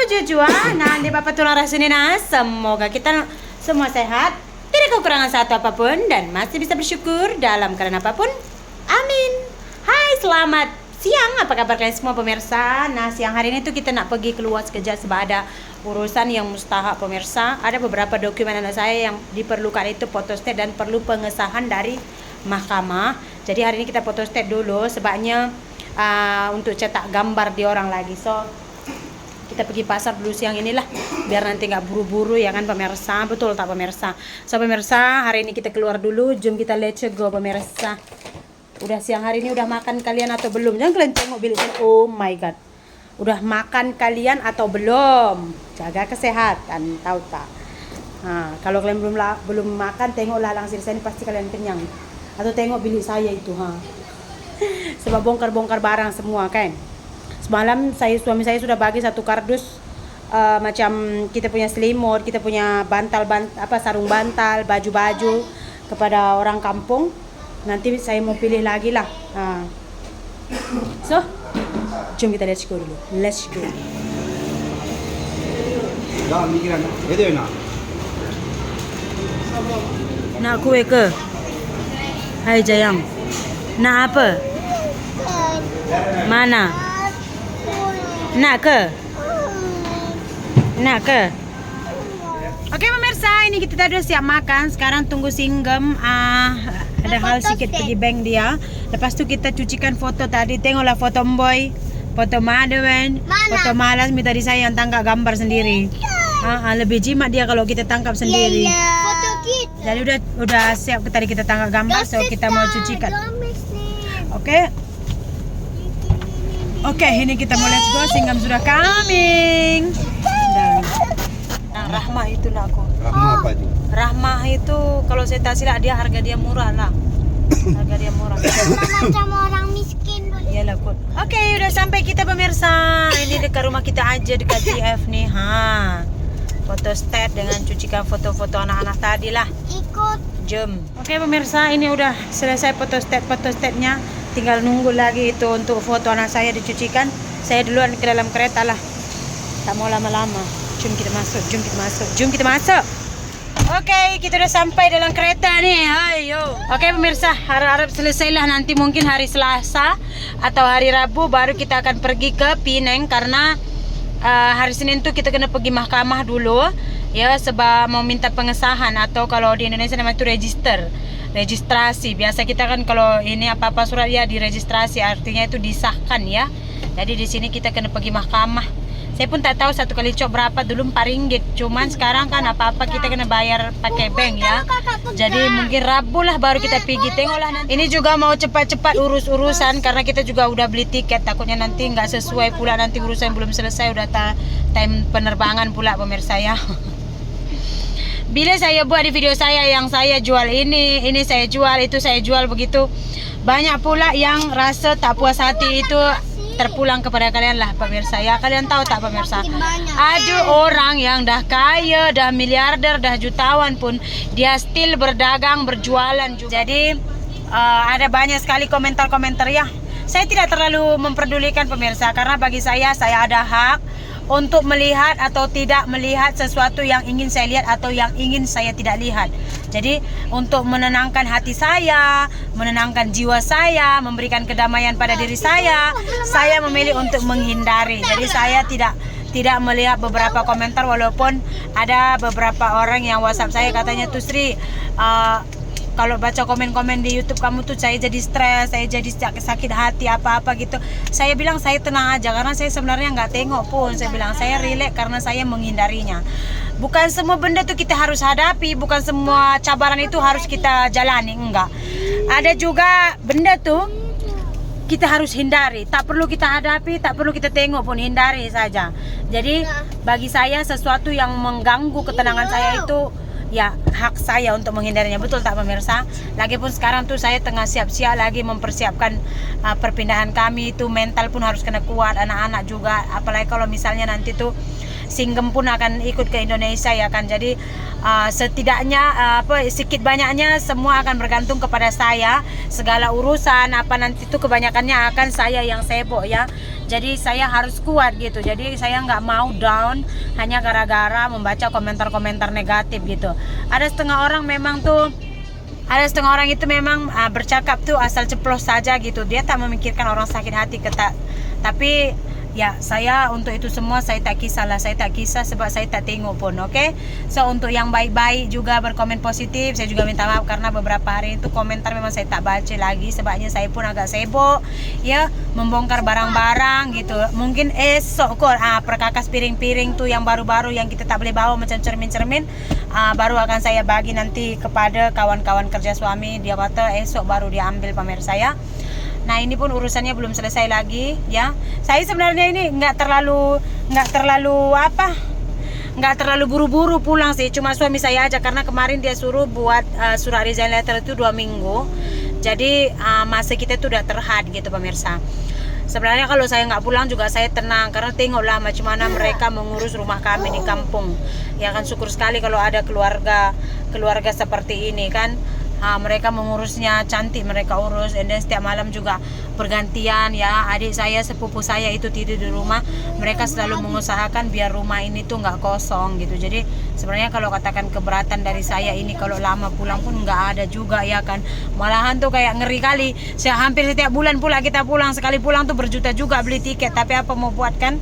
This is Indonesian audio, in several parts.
Jujua. Nah, di Bapak Tulang Rasunina, semoga kita semua sehat, tidak kekurangan satu apapun, dan masih bisa bersyukur dalam keadaan apapun. Amin. Hai, selamat siang. Apa kabar kalian semua pemirsa? Nah, siang hari ini tuh kita nak pergi keluar sekejap sebab ada urusan yang mustahak pemirsa. Ada beberapa dokumen anak saya yang diperlukan itu photostat dan perlu pengesahan dari mahkamah. Jadi hari ini kita photostat dulu sebabnya untuk cetak gambar di orang lagi. So kita pergi pasar dulu siang inilah biar nanti nggak buru-buru ya kan pemirsa. Betul tak pemirsa? So pemirsa, hari ini kita keluar dulu. Jom kita let's go pemirsa. Udah siang hari ini udah makan kalian atau belum? Jangan kalian tengok bilik saya. Oh my god. Udah makan kalian atau belum? Jaga kesehatan, tahu tak? Nah, kalau kalian belum makan, tengoklah langsir saya ini pasti kalian kenyang. Atau tengok bilik saya itu, sebab bongkar-bongkar barang semua kan. Semalam suami saya sudah bagi satu kardus macam kita punya selimut, kita punya sarung bantal, baju-baju kepada orang kampung. Nanti saya mau pilih lagi lah. So, jom kita let's go dulu. Let's go. Nak kue ke? Hai Jayang. Nak apa? Mana? Nak ke? Nak ke? Oke pemirsa, ini kita udah siap makan. Sekarang tunggu Singgem. Ada hal sedikit pergi bank dia. Lepas tu kita cucikan foto tadi. Tengoklah foto Mboy, foto Madwen, foto Malas. Minta di saya yang tangkap gambar sendiri. Lebih jimat dia kalau kita tangkap sendiri. Foto kita. Jadi udah siap tadi kita tangkap gambar. So kita mau cucikan. Oke. Oke, ini kita mau let's go. Singgem sudah coming. Nah, Rahmah itu nak aku. Rahmah apa itu? Rahmah itu kalau saya tak silap dia harga dia murah lah. Harga dia murah. Macam orang miskin. Iyalah kot. Oke, udah sampai kita pemirsa. Ini dekat rumah kita aja dekat TF nih. Photostat dengan cucikan foto-foto anak-anak tadi lah. Ikut. Jom. Oke pemirsa, ini udah selesai fotostatnya. Tinggal nunggu lagi itu untuk foto anak saya dicucikan. Saya duluan ke dalam kereta lah. Tak mau lama-lama. Jom kita masuk, jom kita masuk, jom kita masuk. Oke, kita udah sampai dalam kereta nih. Ayo. Oke pemirsa, harap selesailah nanti mungkin hari Selasa atau hari Rabu baru kita akan pergi ke Pineng karena hari Senin tuh kita kena pergi mahkamah dulu ya sebab mau minta pengesahan atau kalau di Indonesia namanya itu registrasi. Biasa kita kan kalau ini apa-apa surat ya diregistrasi artinya itu disahkan ya. Jadi di sini kita kena pergi mahkamah. Saya pun tak tahu satu kali cok berapa dulu RM4. Cuman sekarang kan apa-apa kita kena bayar pakai bank ya. Jadi mungkin Rabu lah baru kita pergi. Tengoklah nanti. Ini juga mau cepat-cepat urus-urusan karena kita juga udah beli tiket. Takutnya nanti nggak sesuai pula nanti urusan belum selesai udah time penerbangan pula pemirsa ya. Bila saya buat di video saya yang saya jual ini saya jual, itu saya jual begitu. Banyak pula yang rasa tak puas hati itu terpulang kepada kalian lah pemirsa ya. Kalian tahu tak pemirsa, ada orang yang dah kaya, dah miliarder, dah jutawan pun dia still berdagang, berjualan juga. Jadi ada banyak sekali komentar-komentar ya. Saya tidak terlalu memperdulikan pemirsa karena bagi saya ada hak untuk melihat atau tidak melihat sesuatu yang ingin saya lihat atau yang ingin saya tidak lihat. Jadi untuk menenangkan hati saya, menenangkan jiwa saya, memberikan kedamaian pada diri saya memilih untuk menghindari. Jadi saya tidak melihat beberapa komentar walaupun ada beberapa orang yang WhatsApp saya katanya tuh Sri, kalau baca komen-komen di YouTube kamu tuh saya jadi stres, saya jadi sakit hati apa-apa gitu. Saya bilang saya tenang aja karena saya sebenarnya nggak tengok pun. Saya bilang saya relax karena saya menghindarinya. Bukan semua benda tuh kita harus hadapi, bukan semua cabaran itu harus kita jalani, enggak. Ada juga benda tuh kita harus hindari, tak perlu kita hadapi, tak perlu kita tengok pun, hindari saja. Jadi bagi saya sesuatu yang mengganggu ketenangan saya itu ya hak saya untuk menghindarinya. Betul tak pemirsa? Lagipun sekarang tuh saya tengah siap-siap lagi mempersiapkan perpindahan kami itu, mental pun harus kena kuat, anak-anak juga. Apalagi kalau misalnya nanti tuh Singgem pun akan ikut ke Indonesia ya kan. Jadi setidaknya sedikit banyaknya semua akan bergantung kepada saya. Segala urusan apa nanti itu kebanyakannya akan saya yang sibuk ya. Jadi saya harus kuat gitu. Jadi saya nggak mau down hanya gara-gara membaca komentar-komentar negatif gitu. Ada setengah orang itu memang bercakap tuh asal ceplos saja gitu. Dia tak memikirkan orang sakit hati tapi ya saya untuk itu semua saya tak kisahlah, saya tak kisah sebab saya tak tengok pun, oke? So untuk yang baik-baik juga berkomen positif, saya juga minta maaf karena beberapa hari itu komentar memang saya tak baca lagi sebabnya saya pun agak sibuk ya membongkar barang-barang gitu. Mungkin esok kok perkakas piring-piring tuh yang baru-baru yang kita tak boleh bawa macam cermin-cermin baru akan saya bagi nanti kepada kawan-kawan kerja suami. Dia kata esok baru diambil pemirsa ya. Nah ini pun urusannya belum selesai lagi ya. Saya sebenarnya ini nggak terlalu buru-buru pulang sih. Cuma suami saya aja karena kemarin dia suruh buat surat resign letter itu 2 minggu. Jadi masa kita itu udah terhad gitu pemirsa. Sebenarnya kalau saya nggak pulang juga saya tenang karena tengoklah macam mana mereka mengurus rumah kami di kampung. Ya kan syukur sekali kalau ada keluarga seperti ini kan. Mereka mengurusnya cantik, mereka urus, dan setiap malam juga bergantian ya. Adik saya, sepupu saya itu tidur di rumah, mereka selalu mengusahakan biar rumah ini tuh nggak kosong gitu. Jadi sebenarnya kalau katakan keberatan dari saya ini kalau lama pulang pun nggak ada juga ya kan. Malahan tuh kayak ngeri kali. Hampir setiap bulan pula kita pulang, sekali pulang tuh berjuta juga beli tiket. Tapi apa mau buat kan?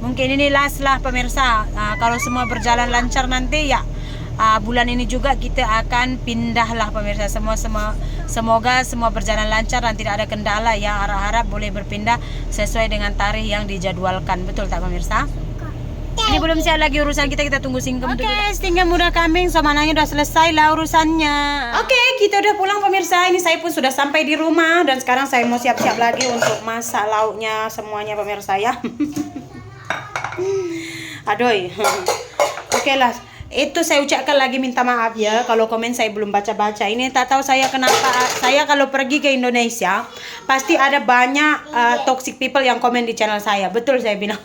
Mungkin ini last lah pemirsa. Kalau semua berjalan lancar nanti ya. Bulan ini juga kita akan pindah lah pemirsa. Semoga semua berjalan lancar dan tidak ada kendala ya. Harap-harap boleh berpindah sesuai dengan tarikh yang dijadwalkan. Betul tak pemirsa? Ini belum siap lagi urusan kita tunggu Singgem dulu. Oke, Singgem udah coming, so mananya udah selesai lah urusannya. Oke, kita udah pulang pemirsa. Ini saya pun sudah sampai di rumah dan sekarang saya mau siap-siap lagi untuk masak lauknya semuanya pemirsa ya. Aduh. Oke lah. Itu saya ucapkan lagi minta maaf ya kalau komen saya belum baca-baca. Ini tak tahu saya kenapa. Saya kalau pergi ke Indonesia pasti ada banyak toxic people yang komen di channel saya. Betul saya bilang.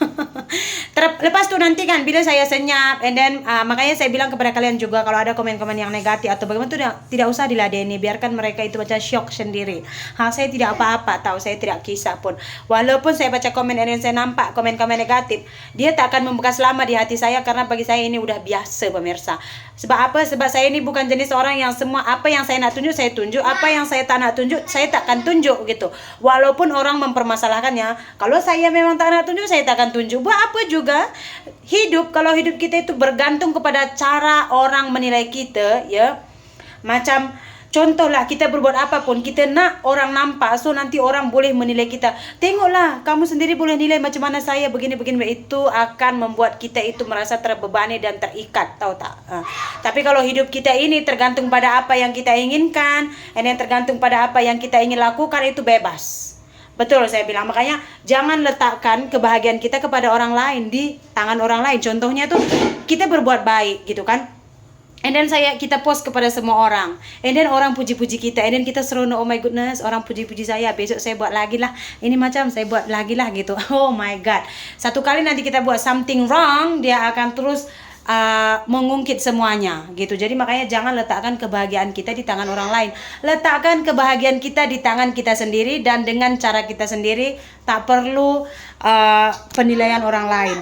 Lepas tuh nanti kan bila saya senyap and then makanya saya bilang kepada kalian juga kalau ada komen-komen yang negatif atau bagaimana tuh tidak usah diladeni, biarkan mereka itu baca shock sendiri. Saya tidak apa-apa, tahu saya tidak kisah pun. Walaupun saya baca komen dan saya nampak komen-komen negatif, dia tak akan membekas lama di hati saya karena bagi saya ini udah biasa pemirsa. Sebab apa? Sebab saya ini bukan jenis orang yang semua apa yang saya nak tunjuk saya tunjuk, apa yang saya tak nak tunjuk saya tak akan tunjuk gitu. Walaupun orang mempermasalahkannya, kalau saya memang tak nak tunjuk saya tak akan tunjuk. Buat apa juga hidup kalau hidup kita itu bergantung kepada cara orang menilai kita ya. Macam contohlah kita berbuat apapun, kita nak orang nampak, so nanti orang boleh menilai kita. Tengoklah, kamu sendiri boleh nilai macam mana saya begini-begini. Itu akan membuat kita itu merasa terbebani dan terikat, tahu tak? Tapi kalau hidup kita ini tergantung pada apa yang kita inginkan, dan yang tergantung pada apa yang kita ingin lakukan, itu bebas. Betul saya bilang, makanya jangan letakkan kebahagiaan kita kepada orang lain, di tangan orang lain. Contohnya tuh kita berbuat baik gitu kan. And then kita post kepada semua orang. And then orang puji-puji kita. And then kita seronok, oh my goodness, orang puji-puji saya. Besok saya buat lagi lah. Ini macam saya buat lagi lah gitu. Oh my god. Satu kali nanti kita buat something wrong, dia akan terus mengungkit semuanya gitu. Jadi makanya jangan letakkan kebahagiaan kita di tangan orang lain. Letakkan kebahagiaan kita di tangan kita sendiri dan dengan cara kita sendiri. Tak perlu penilaian orang lain.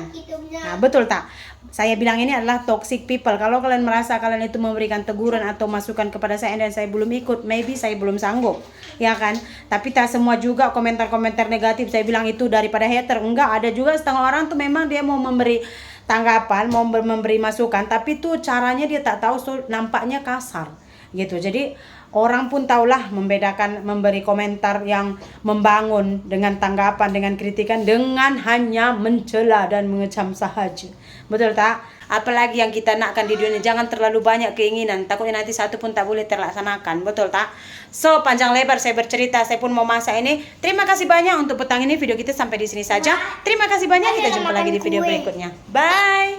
Nah, betul tak? Saya bilang ini adalah toxic people. Kalau kalian merasa kalian itu memberikan teguran atau masukan kepada saya dan saya belum ikut, maybe saya belum sanggup, ya kan? Tapi tak semua juga komentar-komentar negatif saya bilang itu daripada hater. Enggak, ada juga setengah orang tuh memang dia mau memberi tanggapan, mau memberi masukan, tapi tuh caranya dia tak tahu, so nampaknya kasar gitu. Jadi orang pun tahulah membedakan memberi komentar yang membangun dengan tanggapan, dengan kritikan, dengan hanya mencela dan mengecam sahaja. Betul tak? Apalagi yang kita nakkan di dunia, jangan terlalu banyak keinginan, takutnya nanti satu pun tak boleh terlaksanakan. Betul tak? So panjang lebar saya bercerita, saya pun mau masak ini. Terima kasih banyak untuk petang ini, video kita sampai di sini saja. Terima kasih banyak, kita jumpa lagi di video berikutnya. Bye.